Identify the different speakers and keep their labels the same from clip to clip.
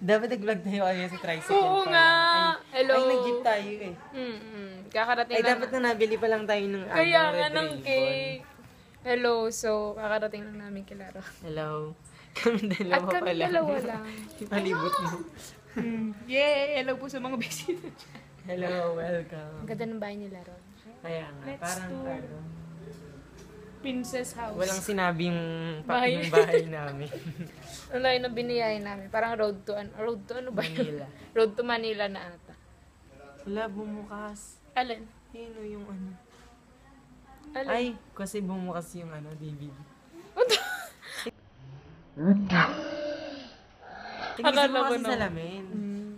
Speaker 1: Dapat nag-vlog tayo kaya sa tricycle.
Speaker 2: Oo nga. Hello.
Speaker 1: Ay, nag-jeep tayo eh.
Speaker 2: Kakarating
Speaker 1: Ay,
Speaker 2: lang.
Speaker 1: dapat na nabili pa lang tayo ng
Speaker 2: Kaya nga
Speaker 1: Red
Speaker 2: ng
Speaker 1: Ribbon.
Speaker 2: cake. Hello. So, kakarating lang namin kay Laro.
Speaker 1: Hello. Kami dalawa
Speaker 2: At kami
Speaker 1: pala.
Speaker 2: dalawa lang.
Speaker 1: Palibot mo.
Speaker 2: Yay! Hello po sa mga bisita dyan.
Speaker 1: Hello, welcome.
Speaker 2: Ang ganda ng bahay ni Laro.
Speaker 1: Kaya nga,
Speaker 2: Let's
Speaker 1: parang
Speaker 2: do-
Speaker 1: ano.
Speaker 2: Princess house.
Speaker 1: Walang sinabing
Speaker 2: Bahay.
Speaker 1: yung bahay namin.
Speaker 2: Ang layo ng biniyahin namin. Parang road to ano ba yun?
Speaker 1: Manila.
Speaker 2: Road to Manila na ata.
Speaker 1: Wala, bumukas.
Speaker 2: Alin?
Speaker 1: Yun o yung ano.
Speaker 2: Alin?
Speaker 1: Ay, kasi bumukas yung ano, DVD. Tingnan
Speaker 2: Akala
Speaker 1: mo
Speaker 2: ko
Speaker 1: kasi
Speaker 2: na.
Speaker 1: sa lamin.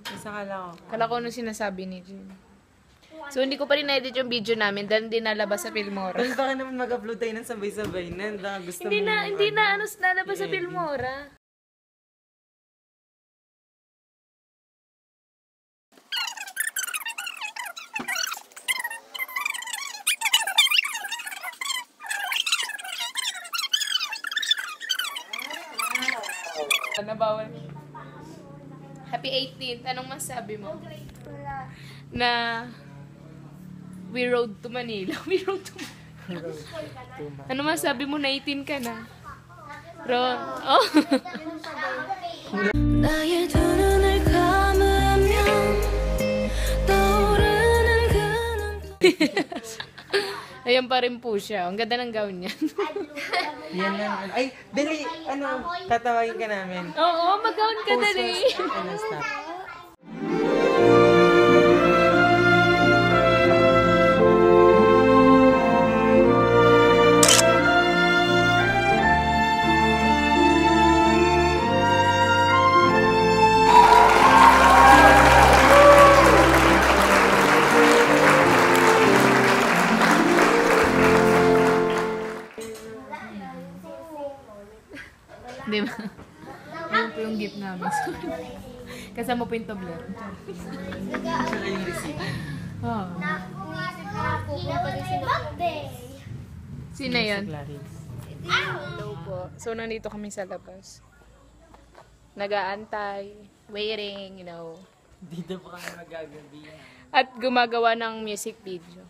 Speaker 1: Kasi akala ko.
Speaker 2: Kala ko ano sinasabi ni Jim. So, hindi ko pa rin na-edit yung video namin dahil hindi nalabas sa Filmora.
Speaker 1: Pero baka naman mag-upload tayo ng sabay-sabay na. Baka gusto
Speaker 2: Hindi
Speaker 1: mo
Speaker 2: na,
Speaker 1: yung
Speaker 2: hindi na,
Speaker 1: ano.
Speaker 2: nalabas sa
Speaker 1: i-edit.
Speaker 2: Filmora. Nabawal. Happy 18th. Anong masabi mo? Na we rode to Manila. We rode to Manila. Ano masabi mo na 18 ka na? Ron. Oh.
Speaker 3: 나의 두 눈을 감으면 떠오르는 그
Speaker 2: Ayan pa rin po siya. Ang ganda ng gown niya.
Speaker 1: Yan lang. Ay, dali, ano, tatawagin ka namin.
Speaker 2: Oo, mag-gown ka dali.
Speaker 1: Ano, stop.
Speaker 2: Di ba? Ayun po yung gift namin. Kasama po yung tobler.
Speaker 1: Tsaka yung receipt.
Speaker 2: Oh. Sino yun?
Speaker 1: Clarice.
Speaker 2: Hello po. So, nandito kami sa labas. Nag-aantay, waiting, you know.
Speaker 1: Dito pa kami magagabi.
Speaker 2: At gumagawa ng music video.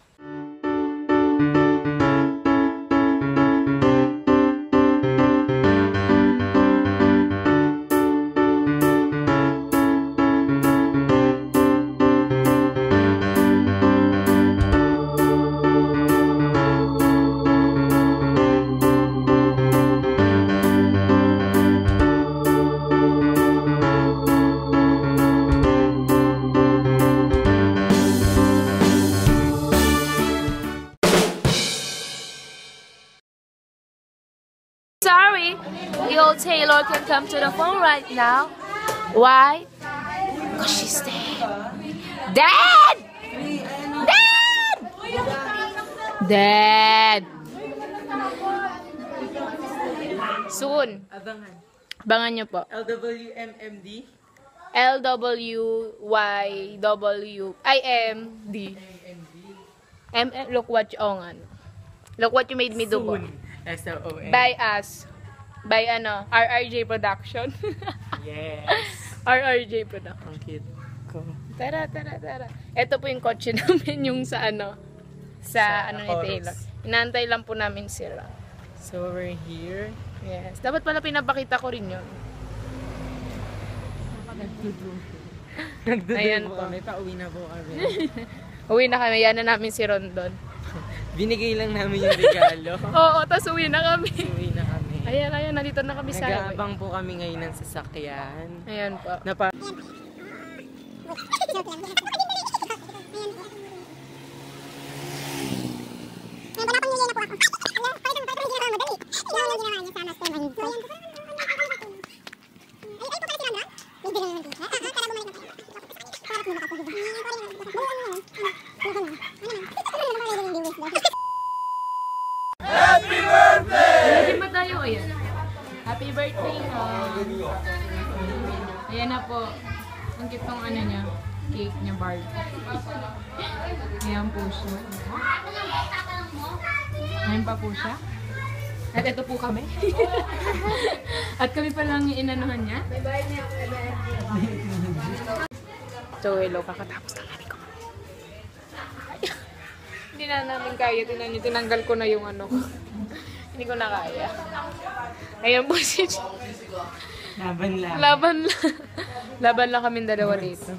Speaker 2: Sorry, the old Taylor can come to the phone right now. Why? Because she's dead. Dead! Dead! Dead! Soon.
Speaker 1: Abangan.
Speaker 2: Bangan nyo po.
Speaker 1: LWMMD.
Speaker 2: LWYWIMD. Look what you, look what you made me do po.
Speaker 1: Soon. S-O-O-N.
Speaker 2: By us. By ano, RRJ Production.
Speaker 1: Yes.
Speaker 2: RRJ Production.
Speaker 1: Ang cute ko.
Speaker 2: Tara. Ito po yung kotse namin, yung sa ano, sa ano ni
Speaker 1: Chorus.
Speaker 2: Taylor. Inaantay lang po namin sila.
Speaker 1: So, we're here.
Speaker 2: Yes. Dapat pala pinapakita ko rin yun. Ayan
Speaker 1: Nagdudul
Speaker 2: po.
Speaker 1: po kami. Pauwi na po kami.
Speaker 2: Uwi na kami. Yan na namin si Rondon.
Speaker 1: Binigay lang namin yung regalo.
Speaker 2: Oo, tas uwi na kami.
Speaker 1: Uwi na kami.
Speaker 2: Ayan. Nandito na kami sa highway.
Speaker 1: Nag-aabang po kami ngayon ng sasakyan.
Speaker 2: Ayan po.
Speaker 1: Na pa-
Speaker 2: Ready ba tayo? Ayan. Happy birthday, ha? Ayan na po. Ang cute ng ano niya. Cake niya, Barbie. Ayan po siya. Ayan pa po siya. At ito po kami. At kami pa lang yung inanuhan niya. So, hello. Kakatapos lang namin kumain. Hindi na namin kaya. Tinan niyo, tinanggal ko na yung ano. Hindi ko na kaya. Ayan po si...
Speaker 1: Laban lang.
Speaker 2: Laban lang. Laban lang kami dalawa dito.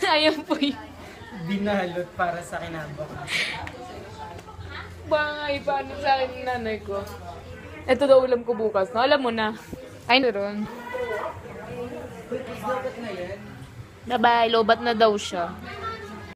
Speaker 2: Ayan po yun.
Speaker 1: Binalot para sa kinabang.
Speaker 2: Bangay, paano sa akin ng nanay ko? Ito daw ulam ko bukas. No? Alam mo na. Ay, meron.
Speaker 1: Dapat na yan.
Speaker 2: Bye-bye. Lobat na daw siya.